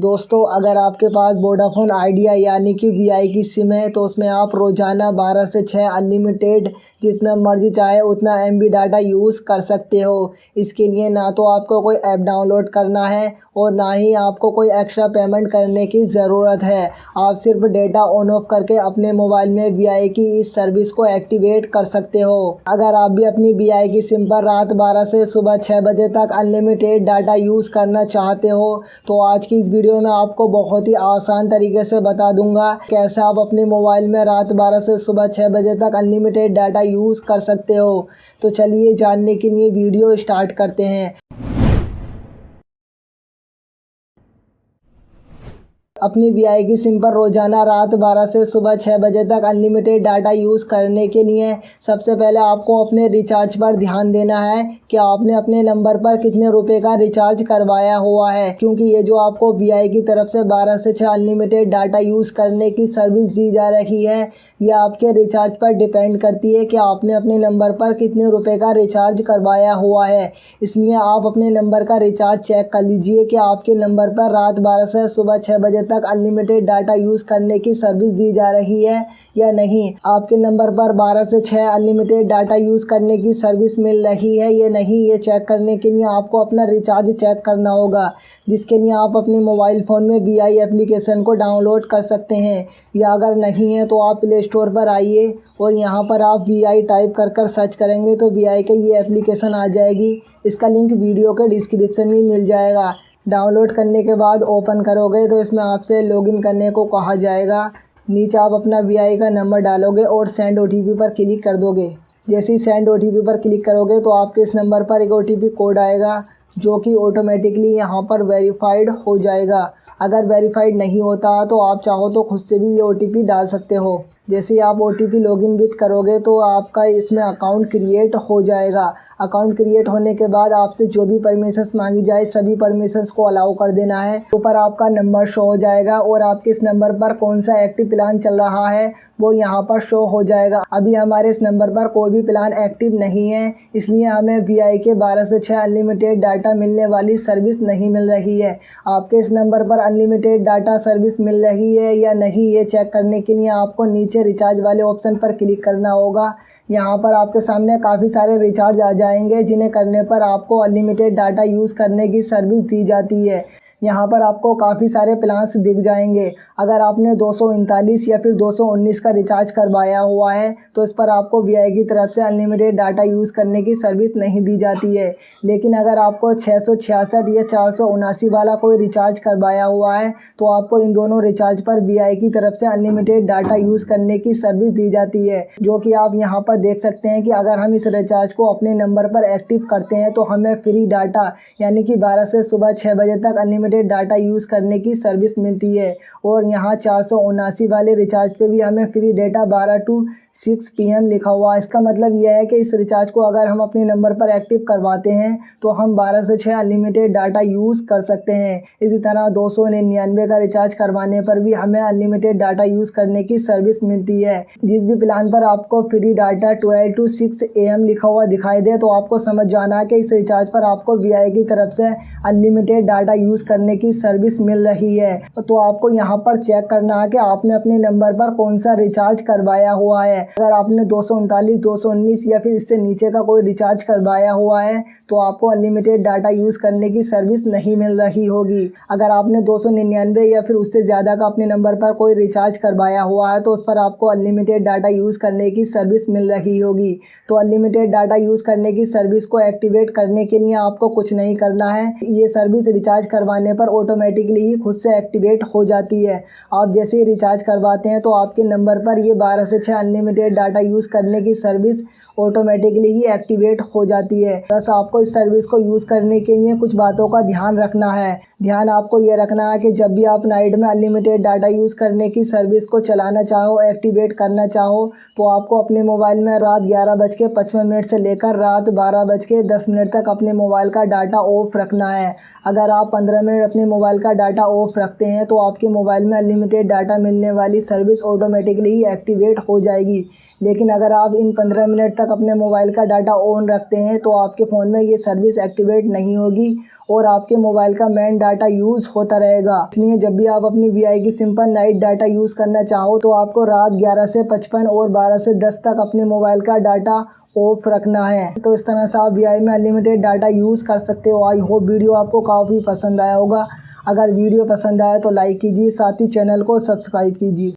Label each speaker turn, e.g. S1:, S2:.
S1: दोस्तों अगर आपके पास वोडाफ़ोन आइडिया यानी कि वीआई की सिम है तो उसमें आप रोज़ाना 12 से 6 अनलिमिटेड जितना मर्ज़ी चाहे उतना एमबी डाटा यूज़ कर सकते हो। इसके लिए ना तो आपको कोई ऐप डाउनलोड करना है और ना ही आपको कोई एक्स्ट्रा पेमेंट करने की ज़रूरत है। आप सिर्फ डेटा ऑन ऑफ करके अपने मोबाइल में वीआई की इस सर्विस को एक्टिवेट कर सकते हो। अगर आप भी अपनी वीआई की सिम पर रात 12 से सुबह 6 बजे तक अनलिमिटेड डाटा यूज़ करना चाहते हो तो आज की इस वीडियो में आपको बहुत ही आसान तरीके से बता दूंगा कैसे आप अपने मोबाइल में रात 12 से सुबह 6 बजे तक अनलिमिटेड डाटा यूज़ कर सकते हो। तो चलिए जानने के लिए वीडियो स्टार्ट करते हैं। अपनी वीआई की सिम पर रोज़ाना रात 12 से सुबह 6 बजे तक अनलिमिटेड डाटा यूज़ करने के लिए सबसे पहले आपको अपने रिचार्ज पर ध्यान देना है कि आपने अपने नंबर पर कितने रुपए का रिचार्ज करवाया हुआ है, क्योंकि ये जो आपको वीआई की तरफ से 12 से 6 अनलिमिटेड डाटा यूज़ करने की सर्विस दी जा रही है, यह आपके रिचार्ज पर डिपेंड करती है कि आपने अपने नंबर पर कितने रुपए का रिचार्ज करवाया हुआ है। इसलिए आप अपने नंबर का रिचार्ज चेक कर लीजिए कि आपके नंबर पर रात 12 से सुबह 6 बजे तक अनलिमिटेड डाटा यूज़ करने की सर्विस दी जा रही है या नहीं। आपके नंबर पर 12 से 6 अनलिमिटेड डाटा यूज़ करने की सर्विस मिल रही है या नहीं, ये चेक करने के लिए आपको अपना रिचार्ज चेक करना होगा, जिसके लिए आप अपने मोबाइल फ़ोन में वीआई एप्लीकेशन को डाउनलोड कर सकते हैं। या अगर नहीं है तो आप प्ले स्टोर पर आइए और यहाँ पर आप वीआई टाइप कर सर्च करेंगे तो वीआई की ये एप्लीकेशन आ जाएगी। इसका लिंक वीडियो के डिस्क्रिप्शन में मिल जाएगा। डाउनलोड करने के बाद ओपन करोगे तो इसमें आपसे लॉगिन करने को कहा जाएगा। नीचे आप अपना वीआई का नंबर डालोगे और सेंड ओटीपी पर क्लिक कर दोगे। जैसे ही सेंड ओटीपी पर क्लिक करोगे तो आपके इस नंबर पर एक ओटीपी कोड आएगा जो कि ऑटोमेटिकली यहाँ पर वेरीफाइड हो जाएगा। अगर वेरीफाइड नहीं होता तो आप चाहो तो खुद से भी ये ओटीपी डाल सकते हो। जैसे ही आप ओटीपी लॉगिन विथ करोगे तो आपका इसमें अकाउंट क्रिएट हो जाएगा। अकाउंट क्रिएट होने के बाद आपसे जो भी परमिशंस मांगी जाए सभी परमिशंस को अलाउ कर देना है। ऊपर आपका नंबर शो हो जाएगा और आपके इस नंबर पर कौन सा एक्टिव प्लान चल रहा है वो यहाँ पर शो हो जाएगा। अभी हमारे इस नंबर पर कोई भी प्लान एक्टिव नहीं है, इसलिए हमें वीआई के 12 से 6 अनलिमिटेड डाटा मिलने वाली सर्विस नहीं मिल रही है। आपके इस नंबर पर अनलिमिटेड डाटा सर्विस मिल रही है या नहीं, ये चेक करने के लिए आपको नीचे रिचार्ज वाले ऑप्शन पर क्लिक करना होगा। यहाँ पर आपके सामने काफ़ी सारे रिचार्ज आ जाएंगे जिन्हें करने पर आपको अनलिमिटेड डाटा यूज़ करने की सर्विस दी जाती है। यहाँ पर आपको काफ़ी सारे प्लान्स दिख जाएंगे। अगर आपने 239 या फिर 219 का रिचार्ज करवाया हुआ है तो इस पर आपको वीआई की तरफ से अनलिमिटेड डाटा यूज़ करने की सर्विस नहीं दी जाती है। लेकिन अगर आपको 666 या 479 वाला कोई रिचार्ज करवाया हुआ है तो आपको इन दोनों रिचार्ज पर वीआई की तरफ से अनलिमिटेड डाटा यूज़ करने की सर्विस दी जाती है, जो कि आप यहाँ पर देख सकते हैं कि अगर हम इस रिचार्ज को अपने नंबर पर एक्टिव करते हैं तो हमें फ्री डाटा यानी कि 12 से सुबह 6 बजे तक अनलिमिटेड डाटा यूज़ करने की सर्विस मिलती है। और यहाँ 479 वाले रिचार्ज पे भी हमें फ्री डेटा 12 टू 6 PM लिखा हुआ है। इसका मतलब यह है कि इस रिचार्ज को अगर हम अपने नंबर पर एक्टिव करवाते हैं तो हम 12 से 6 अनलिमिटेड डाटा यूज़ कर सकते हैं। इसी तरह 299 का रिचार्ज करवाने पर भी हमें अनलिमिटेड डाटा यूज़ करने की सर्विस मिलती है। जिस भी प्लान पर आपको फ्री डाटा 12 टू 6 AM लिखा हुआ दिखाई दे तो आपको समझ जाना है कि इस रिचार्ज पर आपको वीआई की तरफ से अनलिमिटेड डाटा यूज़ करने की सर्विस मिल रही है। तो आपको यहाँ पर चेक करना है कि आपने अपने नंबर पर कौन सा रिचार्ज करवाया हुआ है। अगर आपने 239, 219 या फिर इससे नीचे का कोई रिचार्ज करवाया हुआ है तो आपको अनलिमिटेड डाटा यूज़ करने की सर्विस नहीं मिल रही होगी। अगर आपने 299 या फिर उससे ज़्यादा का अपने नंबर पर कोई रिचार्ज करवाया हुआ है तो उस पर आपको अनलिमिटेड डाटा यूज़ करने की सर्विस मिल रही होगी। तो अनलिमिटेड डाटा यूज़ करने की सर्विस को एक्टिवेट करने के लिए आपको कुछ नहीं करना है। ये सर्विस रिचार्ज करवाने पर ऑटोमेटिकली ही खुद से एक्टिवेट हो जाती है। आप जैसे ही रिचार्ज करवाते हैं तो आपके नंबर पर ये 12 से 6 अनलिमिटेड डाटा यूज़ करने की सर्विस ऑटोमेटिकली ही एक्टिवेट हो जाती है। बस आपको इस सर्विस को यूज़ करने के लिए कुछ बातों का ध्यान रखना है। ध्यान आपको ये रखना है कि जब भी आप नाइट में अनलिमिटेड डाटा यूज़ करने की सर्विस को चलाना चाहो, एक्टिवेट करना चाहो, तो आपको अपने मोबाइल में रात 11:55 से लेकर रात 12:10 तक अपने मोबाइल का डाटा ऑफ रखना है। अगर आप 15 मिनट अपने मोबाइल का डाटा ऑफ रखते हैं तो आपके मोबाइल में अनलिमिटेड डाटा मिलने वाली सर्विस ऑटोमेटिकली ही एक्टिवेट हो जाएगी। लेकिन अगर आप इन 15 मिनट तक अपने मोबाइल का डाटा ऑन रखते हैं तो आपके फ़ोन में ये सर्विस एक्टिवेट नहीं होगी और आपके मोबाइल का मेन डाटा यूज़ होता रहेगा। इसलिए जब भी आप अपनी वी की सिम पर नाइट डाटा यूज़ करना चाहो तो आपको रात 11 से 55 और 12 से 10 तक अपने मोबाइल का डाटा ऑफ रखना है। तो इस तरह से आप वी में अनलिमिटेड डाटा यूज़ कर सकते हो। आई होप वीडियो आपको काफ़ी पसंद आया होगा। अगर वीडियो पसंद आया तो लाइक कीजिए, साथ ही चैनल को सब्सक्राइब कीजिए।